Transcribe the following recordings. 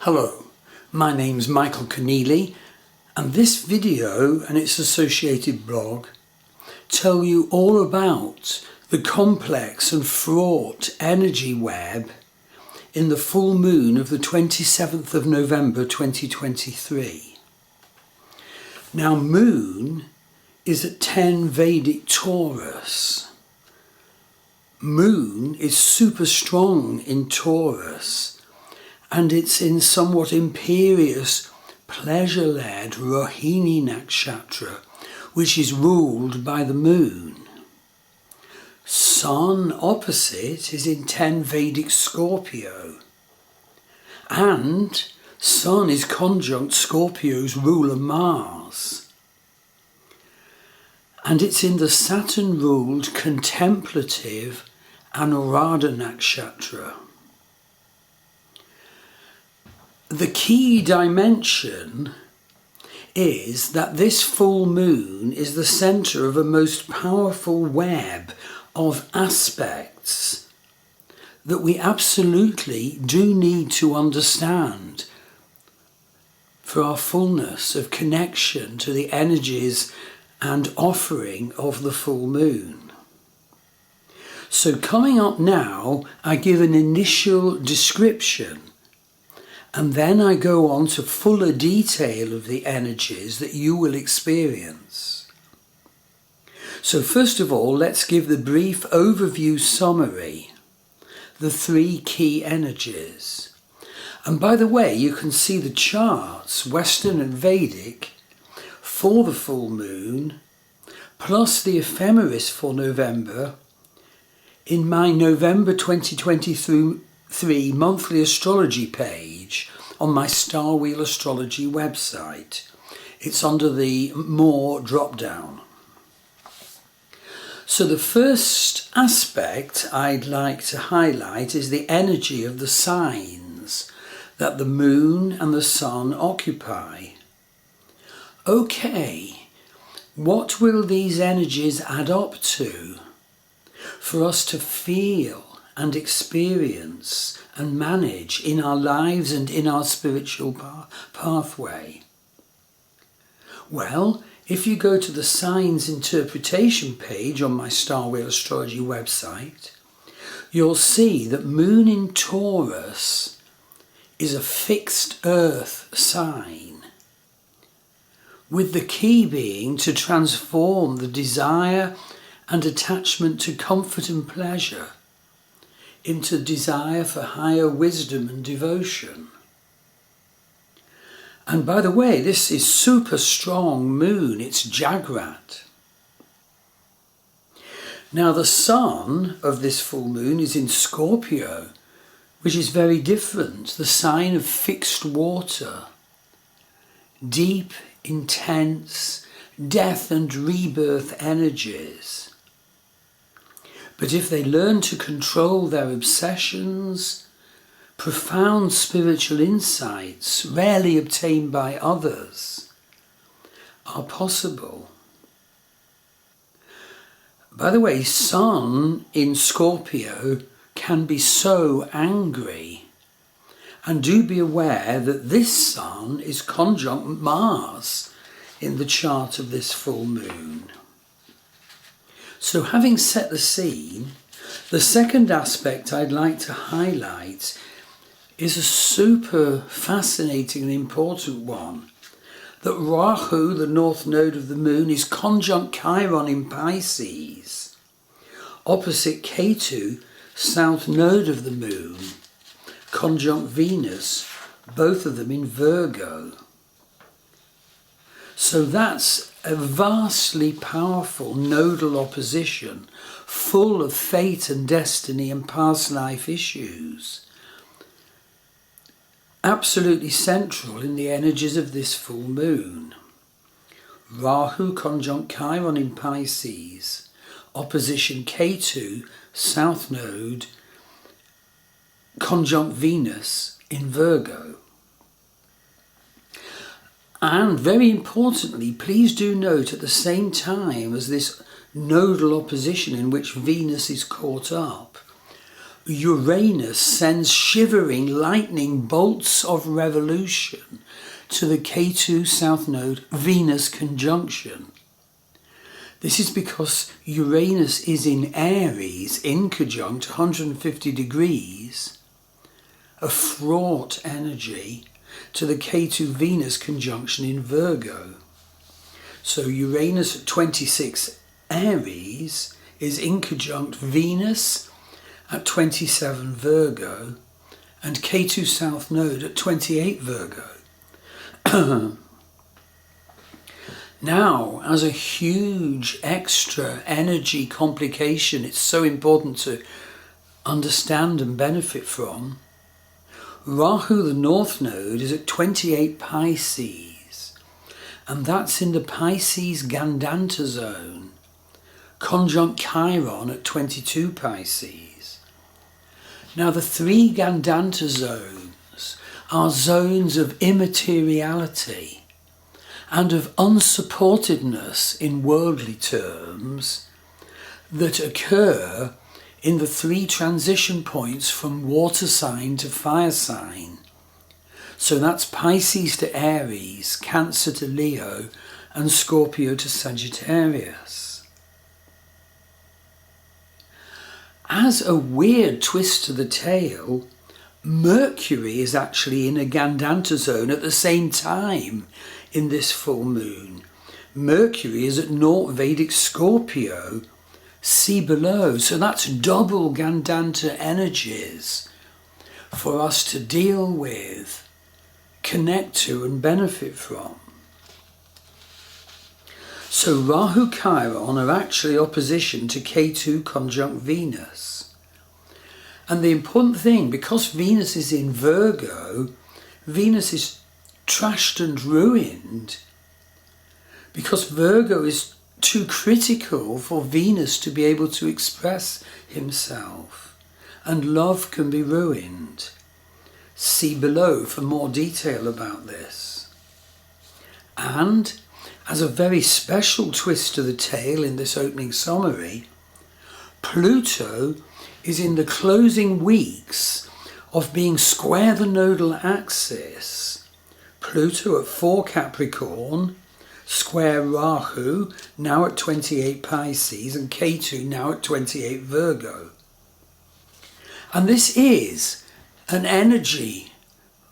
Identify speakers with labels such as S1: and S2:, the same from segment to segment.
S1: Hello, my name's Michael Conneely, and this video and its associated blog tell you all about the complex and fraught energy web in the full moon of the 27th of November 2023. Now, moon is at 10 Vedic Taurus. Moon is super strong in Taurus, and it's in somewhat imperious, pleasure-led Rohini Nakshatra, which is ruled by the moon. Sun opposite is in 10 Vedic Scorpio, and Sun is conjunct Scorpio's ruler Mars. And it's in the Saturn-ruled contemplative Anuradha Nakshatra. The key dimension is that this full moon is the centre of a most powerful web of aspects that we absolutely do need to understand for our fullness of connection to the energies and offering of the full moon. So coming up now, I give an initial description, and then I go on to fuller detail of the energies that you will experience. So first of all, let's give the brief overview summary, the three key energies. And by the way, you can see the charts, Western and Vedic, for the full moon, plus the ephemeris for November, in my November 2023 monthly astrology page on my Star Wheel Astrology website. It's under the More drop-down. So the first aspect I'd like to highlight is the energy of the signs that the moon and the sun occupy. Okay, what will these energies add up to for us to feel and experience and manage in our lives and in our spiritual pathway? Well, if you go to the signs interpretation page on my Star Wheel Astrology website, you'll see that Moon in Taurus is a fixed earth sign, with the key being to transform the desire and attachment to comfort and pleasure into desire for higher wisdom and devotion. And by the way, this is super strong moon, it's Jagrat. Now the sun of this full moon is in Scorpio, which is very different, the sign of fixed water, deep, intense, death and rebirth energies. But if they learn to control their obsessions, profound spiritual insights, rarely obtained by others, are possible. By the way, Sun in Scorpio can be so angry. And do be aware that this Sun is conjunct Mars in the chart of this full moon. So having set the scene, the second aspect I'd like to highlight is a super fascinating and important one. That Rahu, the north node of the moon, is conjunct Chiron in Pisces, opposite Ketu, south node of the moon, conjunct Venus, both of them in Virgo. So that's a vastly powerful nodal opposition, full of fate and destiny and past life issues. Absolutely central in the energies of this full moon. Rahu conjunct Chiron in Pisces, opposition Ketu, south node, conjunct Venus in Virgo. And very importantly, please do note at the same time as this nodal opposition in which Venus is caught up, Uranus sends shivering lightning bolts of revolution to the Ketu South Node Venus conjunction. This is because Uranus is in Aries in conjunct 150 degrees, a fraught energy to the Ketu Venus conjunction in Virgo. So Uranus at 26 Aries is in conjunct Venus at 27 Virgo and Ketu South Node at 28 Virgo. Now, as a huge extra energy complication it's so important to understand and benefit from, Rahu, the North Node, is at 28 Pisces, and that's in the Pisces Gandanta zone, conjunct Chiron at 22 Pisces. Now, the three Gandanta zones are zones of immateriality and of unsupportedness in worldly terms that occur in the three transition points from water sign to fire sign. So that's Pisces to Aries, Cancer to Leo, and Scorpio to Sagittarius. As a weird twist to the tail, Mercury is actually in a Gandanta zone at the same time in this full moon. Mercury is at Naught Vedic Scorpio, see below. So that's double Gandanta energies for us to deal with, connect to and benefit from. So Rahu Chiron are actually opposition to Ketu conjunct Venus. And the important thing, because Venus is in Virgo, Venus is trashed and ruined because Virgo is too critical for Venus to be able to express himself, and love can be ruined. See below for more detail about this. And as a very special twist to the tail in this opening summary, Pluto is in the closing weeks of being square the nodal axis. Pluto at 4 Capricorn, square Rahu, now at 28 Pisces, and Ketu now at 28 Virgo. And this is an energy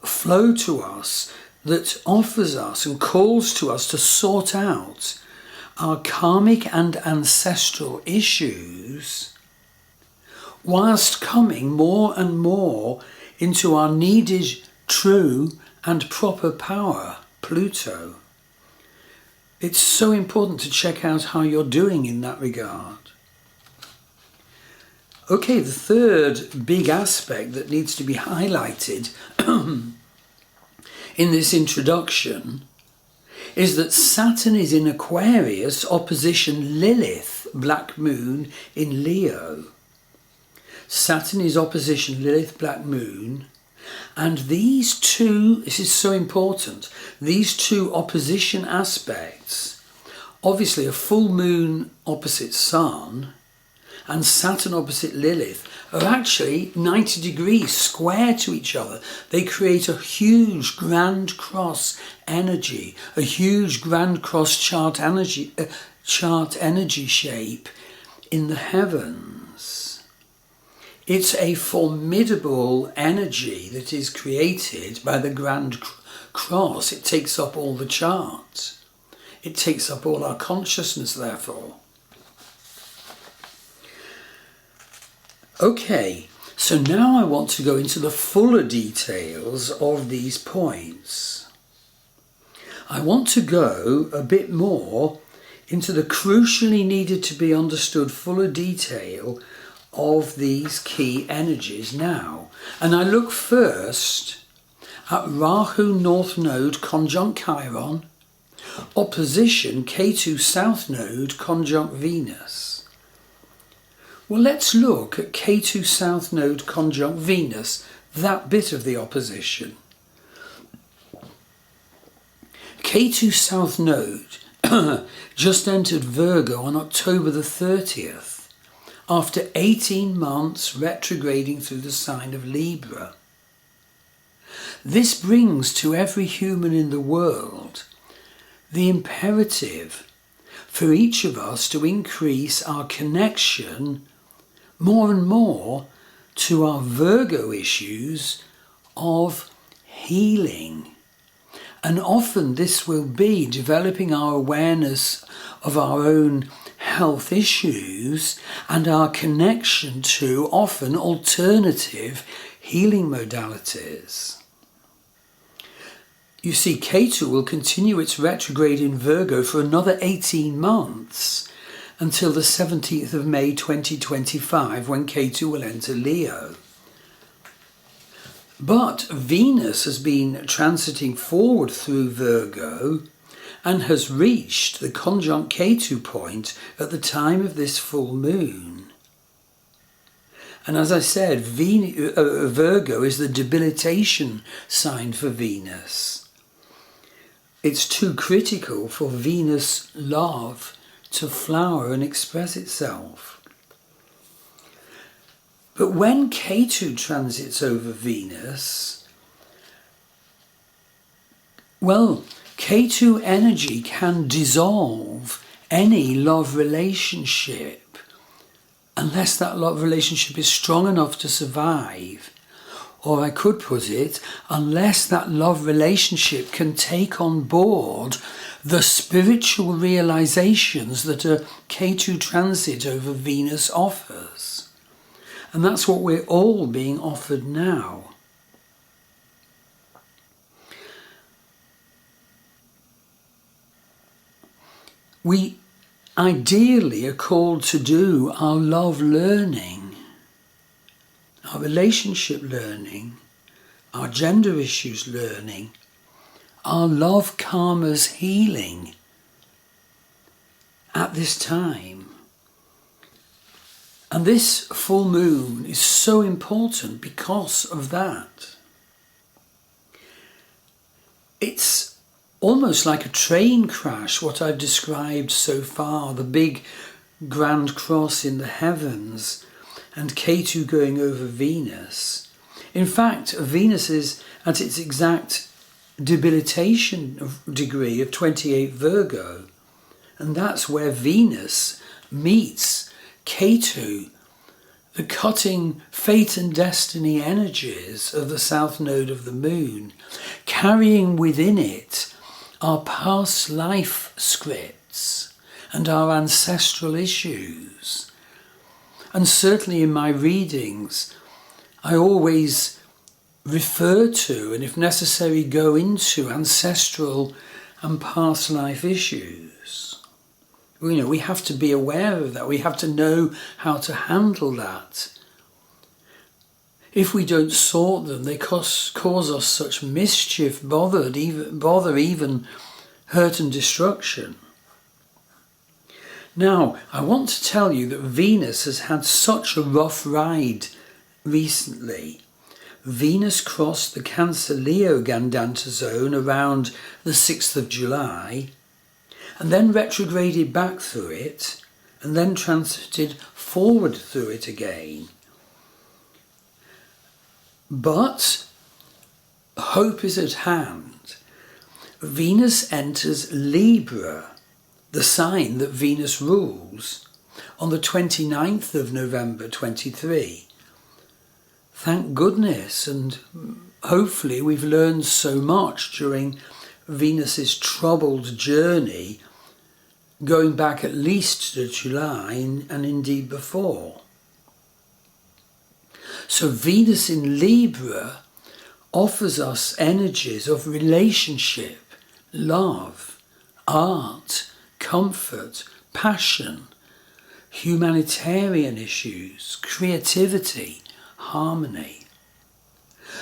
S1: flow to us that offers us and calls to us to sort out our karmic and ancestral issues, whilst coming more and more into our needed true and proper power, Pluto. It's so important to check out how you're doing in that regard. Okay, the third big aspect that needs to be highlighted in this introduction is that Saturn is in Aquarius opposition Lilith, Black Moon, in Leo. Saturn is opposition Lilith, Black Moon, and these two, this is so important, these two opposition aspects, obviously a full moon opposite Sun and Saturn opposite Lilith, are actually 90 degrees square to each other. They create a huge Grand Cross energy, a huge Grand Cross chart energy shape in the heavens. It's a formidable energy that is created by the Grand Cross. It takes up all the charts. It takes up all our consciousness, therefore. Okay, so now I want to go into the fuller details of these points. I want to go a bit more into the crucially needed to be understood fuller detail of these key energies now. And I look first at Rahu North Node conjunct Chiron, opposition Ketu South Node conjunct Venus. Well, let's look at Ketu South Node conjunct Venus, that bit of the opposition. Ketu South Node just entered Virgo on October the 30th. after 18 months retrograding through the sign of Libra. This brings to every human in the world the imperative for each of us to increase our connection more and more to our Virgo issues of healing. And often this will be developing our awareness of our own health issues and our connection to often alternative healing modalities. You see, Ketu will continue its retrograde in Virgo for another 18 months until the 17th of May 2025, when Ketu will enter Leo. But Venus has been transiting forward through Virgo and has reached the conjunct Ketu point at the time of this full moon. And as I said, Virgo is the debilitation sign for Venus. It's too critical for Venus love to flower and express itself. But when Ketu transits over Venus, well, Ketu energy can dissolve any love relationship unless that love relationship is strong enough to survive. Or I could put it, unless that love relationship can take on board the spiritual realizations that a Ketu transit over Venus offers. And that's what we're all being offered now. We ideally are called to do our love learning, our relationship learning, our gender issues learning, our love karma's healing at this time. And this full moon is so important because of that. It's almost like a train crash, what I've described so far, the big grand cross in the heavens and Ketu going over Venus. In fact, Venus is at its exact debilitation degree of 28 Virgo, and that's where Venus meets Ketu, the cutting fate and destiny energies of the south node of the moon, carrying within it our past life scripts and our ancestral issues. And certainly in my readings, I always refer to, and if necessary, go into ancestral and past life issues. You know, we have to be aware of that. We have to know how to handle that. If we don't sort them, they cause us such mischief, bother, even hurt and destruction. Now, I want to tell you that Venus has had such a rough ride recently. Venus crossed the Cancer-Leo Gandanta zone around the 6th of July, and then retrograded back through it, and then transited forward through it again. But hope is at hand. Venus enters Libra, the sign that Venus rules, on the 29th of November 23. Thank goodness, and hopefully we've learned so much during Venus's troubled journey, going back at least to July and indeed before. So Venus in Libra offers us energies of relationship, love, art, comfort, passion, humanitarian issues, creativity, harmony.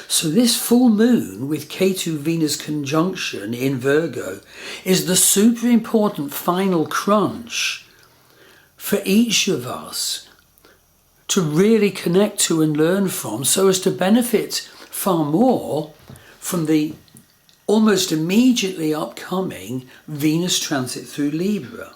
S1: So this full moon with Ketu-Venus conjunction in Virgo is the super important final crunch for each of us to really connect to and learn from, so as to benefit far more from the almost immediately upcoming Venus transit through Libra.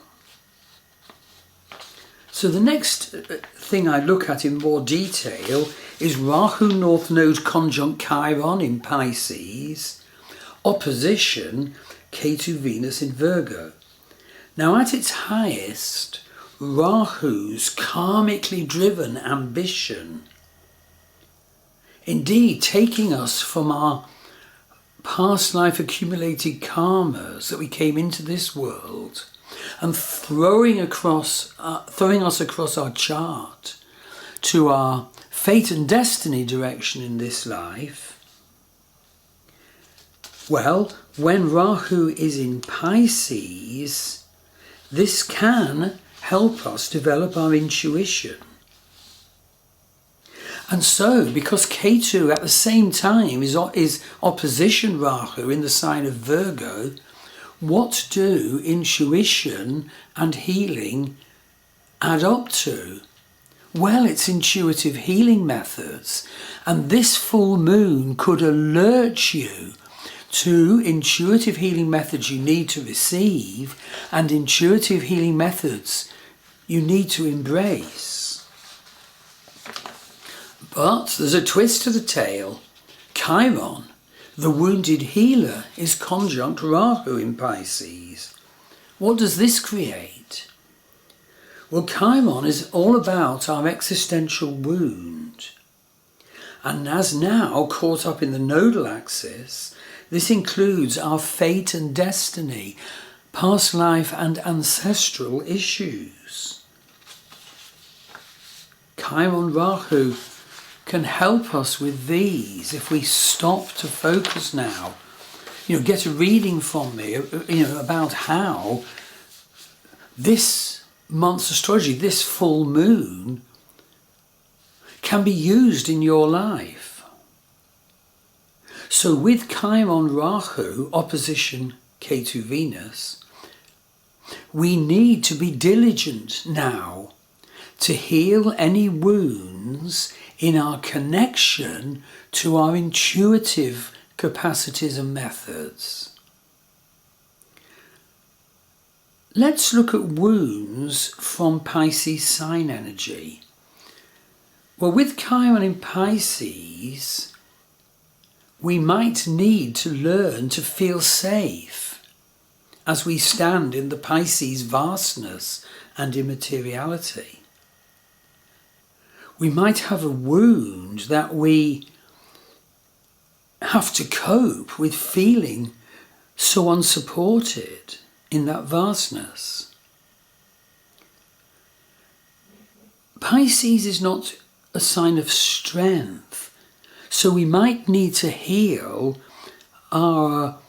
S1: So the next thing I look at in more detail is Rahu North Node conjunct Chiron in Pisces, opposition Ketu Venus in Virgo. Now at its highest, Rahu's karmically driven ambition, indeed taking us from our past life accumulated karmas that we came into this world and throwing us across our chart to our fate and destiny direction in this life. Well, when Rahu is in Pisces, this can help us develop our intuition. And so, because Ketu at the same time is opposition Rahu in the sign of Virgo, what do intuition and healing add up to? Well, it's intuitive healing methods, and this full moon could alert you to intuitive healing methods you need to receive and intuitive healing methods you need to embrace. But there's a twist to the tale. Chiron, the wounded healer, is conjunct Rahu in Pisces. What does this create? Well, Chiron is all about our existential wound. And as now caught up in the nodal axis, this includes our fate and destiny, past life and ancestral issues. Chiron Rahu can help us with these if we stop to focus now. Get a reading from me, about how this month's astrology, this full moon, can be used in your life. So with Chiron Rahu, opposition Ketu Venus, we need to be diligent now to heal any wounds in our connection to our intuitive capacities and methods. Let's look at wounds from Pisces sign energy. Well, with Chiron in Pisces, we might need to learn to feel safe as we stand in the Pisces vastness and immateriality. We might have a wound that we have to cope with feeling so unsupported in that vastness. Pisces is not a sign of strength, so we might need to heal our,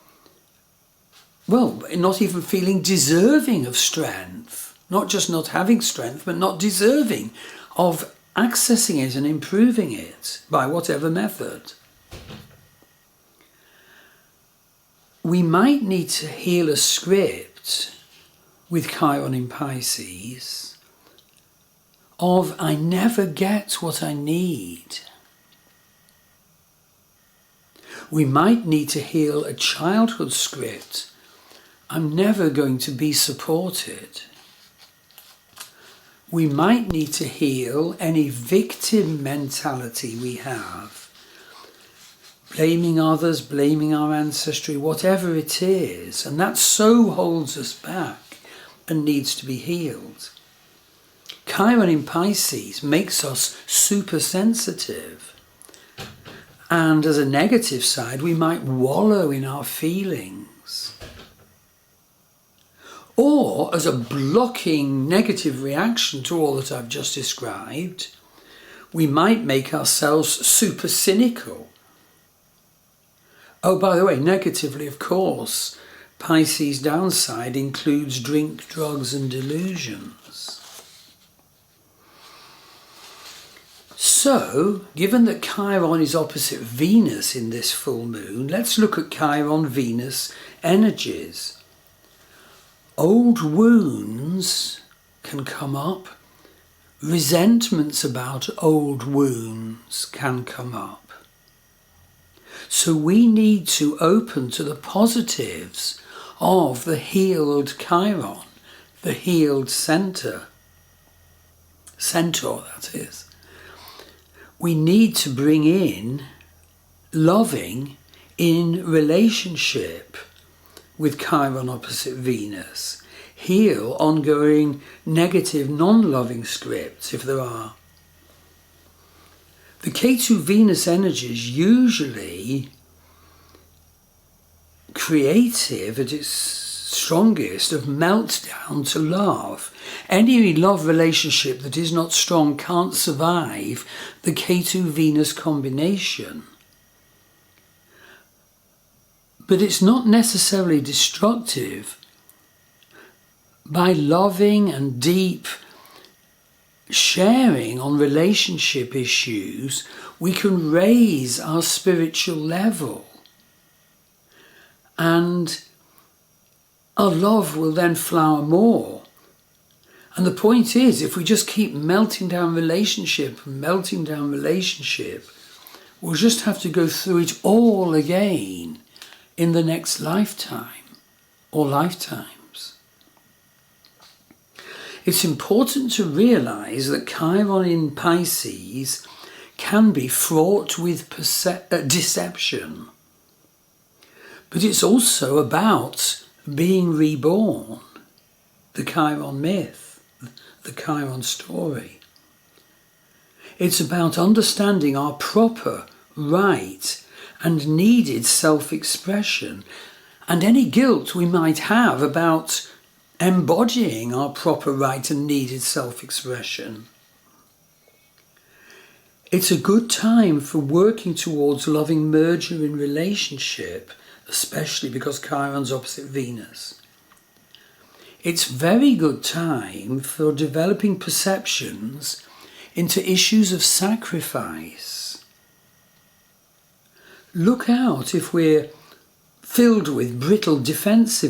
S1: not even feeling deserving of strength, not just not having strength, but not deserving of accessing it and improving it by whatever method. We might need to heal a script with Chiron in Pisces of I never get what I need. We might need to heal a childhood script. I'm never going to be supported. We might need to heal any victim mentality we have, blaming others, blaming our ancestry, whatever it is, and that so holds us back and needs to be healed. Chiron in Pisces makes us super sensitive, and as a negative side, we might wallow in our feelings. Or as a blocking negative reaction to all that I've just described, we might make ourselves super cynical. Oh, by the way, negatively, of course, Pisces' downside includes drink, drugs, and delusions. So, given that Chiron is opposite Venus in this full moon, let's look at Chiron-Venus energies. Old wounds can come up. Resentments about old wounds can come up. So we need to open to the positives of the healed Chiron, the healed center. centaur that is, we need to bring in loving in relationship with Chiron opposite Venus. Heal ongoing negative non-loving scripts if there are. The Ketu Venus energy is usually creative at its strongest of meltdown to love. Any love relationship that is not strong can't survive the Ketu Venus combination. But it's not necessarily destructive. By loving and deep sharing on relationship issues, we can raise our spiritual level. And our love will then flower more. And the point is, if we just keep melting down relationship, we'll just have to go through it all again in the next lifetime or lifetimes. It's important to realize that Chiron in Pisces can be fraught with deception. But it's also about being reborn, the Chiron myth, the Chiron story. It's about understanding our proper, right, and needed self-expression, and any guilt we might have about embodying our proper, right, and needed self-expression. It's a good time for working towards loving merger in relationship, especially because Chiron's opposite Venus. It's very good time for developing perceptions into issues of sacrifice. Look out if we're filled with brittle defensive